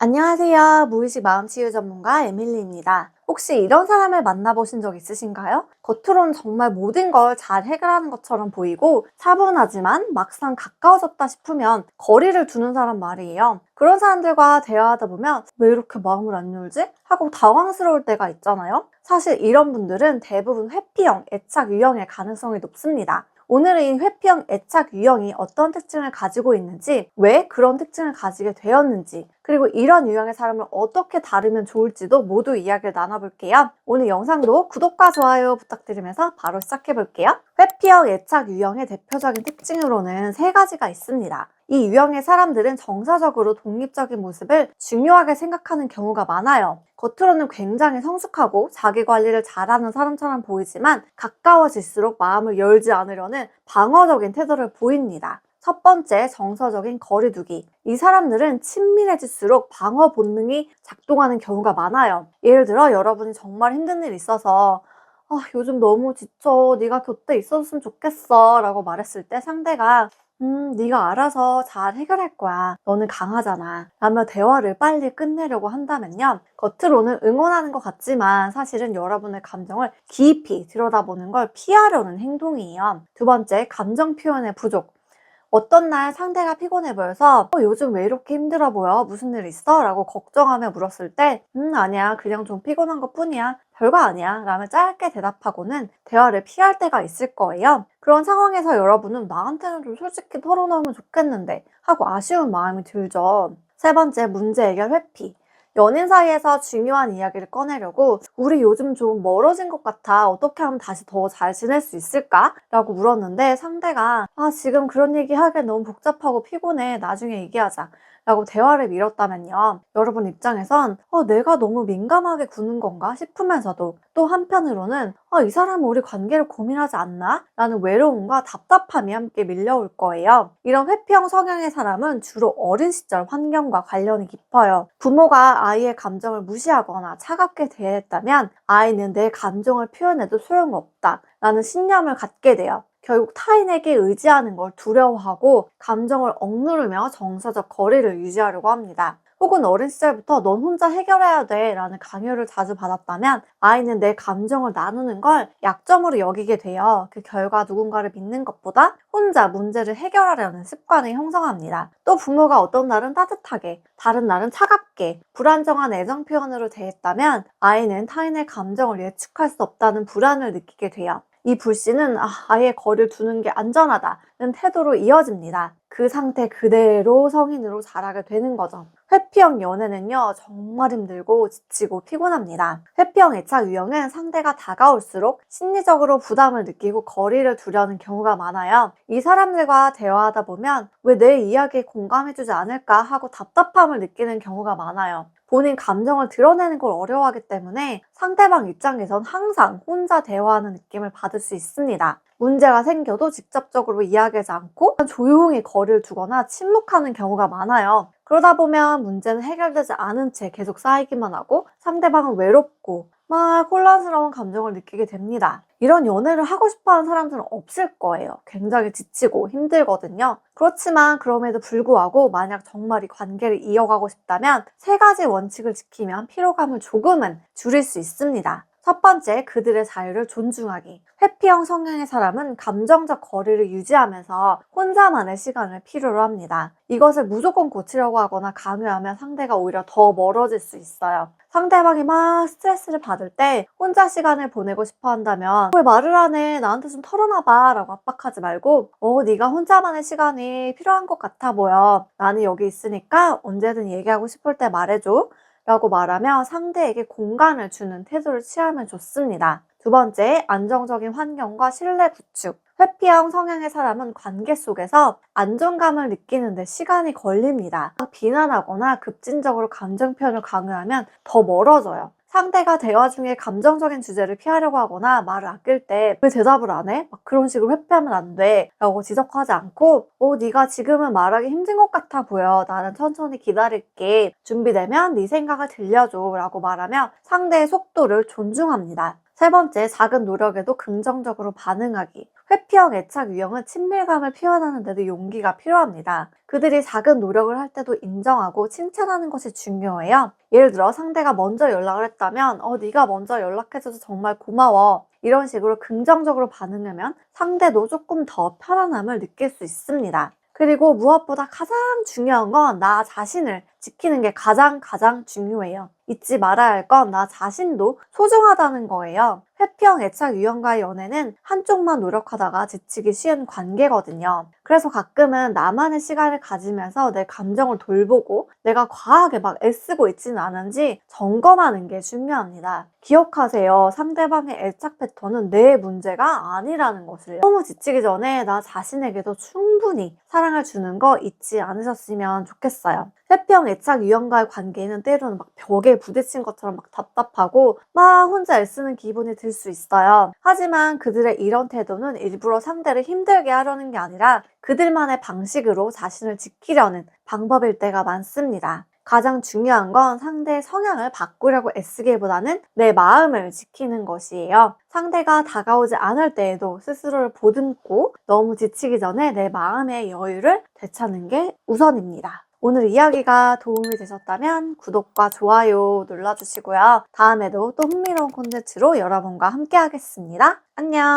안녕하세요. 무의식 마음치유 전문가 에밀리입니다. 혹시 이런 사람을 만나보신 적 있으신가요? 겉으로는 정말 모든 걸 잘 해결하는 것처럼 보이고 차분하지만 막상 가까워졌다 싶으면 거리를 두는 사람 말이에요. 그런 사람들과 대화하다 보면 왜 이렇게 마음을 안 열지? 하고 당황스러울 때가 있잖아요. 사실 이런 분들은 대부분 회피형, 애착 유형의 가능성이 높습니다. 오늘은 이 회피형 애착 유형이 어떤 특징을 가지고 있는지, 왜 그런 특징을 가지게 되었는지, 그리고 이런 유형의 사람을 어떻게 다루면 좋을지도 모두 이야기를 나눠볼게요. 오늘 영상도 구독과 좋아요 부탁드리면서 바로 시작해볼게요. 회피형 애착 유형의 대표적인 특징으로는 세 가지가 있습니다. 이 유형의 사람들은 정서적으로 독립적인 모습을 중요하게 생각하는 경우가 많아요. 겉으로는 굉장히 성숙하고 자기 관리를 잘하는 사람처럼 보이지만 가까워질수록 마음을 열지 않으려는 방어적인 태도를 보입니다. 첫 번째, 정서적인 거리두기. 이 사람들은 친밀해질수록 방어 본능이 작동하는 경우가 많아요. 예를 들어 여러분이 정말 힘든 일이 있어서 요즘 너무 지쳐. 네가 곁에 있었으면 좋겠어 라고 말했을 때 상대가 네가 알아서 잘 해결할 거야. 너는 강하잖아. 라며 대화를 빨리 끝내려고 한다면요. 겉으로는 응원하는 것 같지만 사실은 여러분의 감정을 깊이 들여다보는 걸 피하려는 행동이에요. 두 번째, 감정 표현의 부족. 어떤 날 상대가 피곤해 보여서 요즘 왜 이렇게 힘들어 보여? 무슨 일 있어? 라고 걱정하며 물었을 때 아니야. 그냥 좀 피곤한 것뿐이야. 별거 아니야. 라며 짧게 대답하고는 대화를 피할 때가 있을 거예요. 그런 상황에서 여러분은 나한테는 좀 솔직히 털어놓으면 좋겠는데 하고 아쉬운 마음이 들죠. 세 번째, 문제 해결 회피. 연인 사이에서 중요한 이야기를 꺼내려고 우리 요즘 좀 멀어진 것 같아. 어떻게 하면 다시 더 잘 지낼 수 있을까? 라고 물었는데 상대가 지금 그런 얘기 하기엔 너무 복잡하고 피곤해. 나중에 얘기하자. 라고 대화를 밀었다면요. 여러분 입장에선 내가 너무 민감하게 구는 건가 싶으면서도 또 한편으로는 이 사람은 우리 관계를 고민하지 않나? 라는 외로움과 답답함이 함께 밀려올 거예요. 이런 회피형 성향의 사람은 주로 어린 시절 환경과 관련이 깊어요. 부모가 아이의 감정을 무시하거나 차갑게 대했다면 아이는 내 감정을 표현해도 소용없다 라는 신념을 갖게 돼요. 결국 타인에게 의지하는 걸 두려워하고 감정을 억누르며 정서적 거리를 유지하려고 합니다. 혹은 어린 시절부터 넌 혼자 해결해야 돼 라는 강요를 자주 받았다면 아이는 내 감정을 나누는 걸 약점으로 여기게 되어 그 결과 누군가를 믿는 것보다 혼자 문제를 해결하려는 습관을 형성합니다. 또 부모가 어떤 날은 따뜻하게, 다른 날은 차갑게, 불안정한 애정 표현으로 대했다면 아이는 타인의 감정을 예측할 수 없다는 불안을 느끼게 돼요. 이 불씨는 아예 거리를 두는 게 안전하다는 태도로 이어집니다. 그 상태 그대로 성인으로 자라게 되는 거죠. 회피형 연애는요, 정말 힘들고 지치고 피곤합니다. 회피형 애착 유형은 상대가 다가올수록 심리적으로 부담을 느끼고 거리를 두려는 경우가 많아요. 이 사람들과 대화하다 보면 왜 내 이야기에 공감해주지 않을까 하고 답답함을 느끼는 경우가 많아요. 본인 감정을 드러내는 걸 어려워하기 때문에 상대방 입장에선 항상 혼자 대화하는 느낌을 받을 수 있습니다. 문제가 생겨도 직접적으로 이야기하지 않고 조용히 거리를 두거나 침묵하는 경우가 많아요. 그러다 보면 문제는 해결되지 않은 채 계속 쌓이기만 하고 상대방은 외롭고 막 혼란스러운 감정을 느끼게 됩니다. 이런 연애를 하고 싶어하는 사람들은 없을 거예요. 굉장히 지치고 힘들거든요. 그렇지만 그럼에도 불구하고 만약 정말 이 관계를 이어가고 싶다면 세 가지 원칙을 지키면 피로감을 조금은 줄일 수 있습니다. 첫 번째, 그들의 자유를 존중하기. 회피형 성향의 사람은 감정적 거리를 유지하면서 혼자만의 시간을 필요로 합니다. 이것을 무조건 고치려고 하거나 강요하면 상대가 오히려 더 멀어질 수 있어요. 상대방이 막 스트레스를 받을 때 혼자 시간을 보내고 싶어 한다면 왜 말을 안 해? 나한테 좀 털어놔봐 라고 압박하지 말고 네가 혼자만의 시간이 필요한 것 같아 보여. 나는 여기 있으니까 언제든 얘기하고 싶을 때 말해줘 라고 말하며 상대에게 공간을 주는 태도를 취하면 좋습니다. 두 번째, 안정적인 환경과 신뢰 구축. 회피형 성향의 사람은 관계 속에서 안정감을 느끼는 데 시간이 걸립니다. 비난하거나 급진적으로 감정 표현을 강요하면 더 멀어져요. 상대가 대화 중에 감정적인 주제를 피하려고 하거나 말을 아낄 때 왜 대답을 안 해? 막 그런 식으로 회피하면 안 돼 라고 지적하지 않고 네가 지금은 말하기 힘든 것 같아 보여. 나는 천천히 기다릴게. 준비되면 네 생각을 들려줘 라고 말하며 상대의 속도를 존중합니다. 세 번째, 작은 노력에도 긍정적으로 반응하기. 회피형 애착 유형은 친밀감을 표현하는 데도 용기가 필요합니다. 그들이 작은 노력을 할 때도 인정하고 칭찬하는 것이 중요해요. 예를 들어 상대가 먼저 연락을 했다면 네가 먼저 연락해줘서 정말 고마워. 이런 식으로 긍정적으로 반응하면 상대도 조금 더 편안함을 느낄 수 있습니다. 그리고 무엇보다 가장 중요한 건 나 자신을 지키는 게 가장 중요해요. 잊지 말아야 할 건 나 자신도 소중하다는 거예요. 회피형 애착 유형과의 연애는 한쪽만 노력하다가 지치기 쉬운 관계거든요. 그래서 가끔은 나만의 시간을 가지면서 내 감정을 돌보고 내가 과하게 막 애쓰고 있지는 않은지 점검하는 게 중요합니다. 기억하세요. 상대방의 애착 패턴은 내 문제가 아니라는 것을요. 너무 지치기 전에 나 자신에게도 충분히 사랑을 주는 거 잊지 않으셨으면 좋겠어요. 회피형 애착 유형과의 관계는 때로는 막 벽에 부딪힌 것처럼 막 답답하고 막 혼자 애쓰는 기분이 들 수 있어요. 하지만 그들의 이런 태도는 일부러 상대를 힘들게 하려는 게 아니라 그들만의 방식으로 자신을 지키려는 방법일 때가 많습니다. 가장 중요한 건 상대의 성향을 바꾸려고 애쓰기보다는 내 마음을 지키는 것이에요. 상대가 다가오지 않을 때에도 스스로를 보듬고 너무 지치기 전에 내 마음의 여유를 되찾는 게 우선입니다. 오늘 이야기가 도움이 되셨다면 구독과 좋아요 눌러주시고요. 다음에도 또 흥미로운 콘텐츠로 여러분과 함께 하겠습니다. 안녕!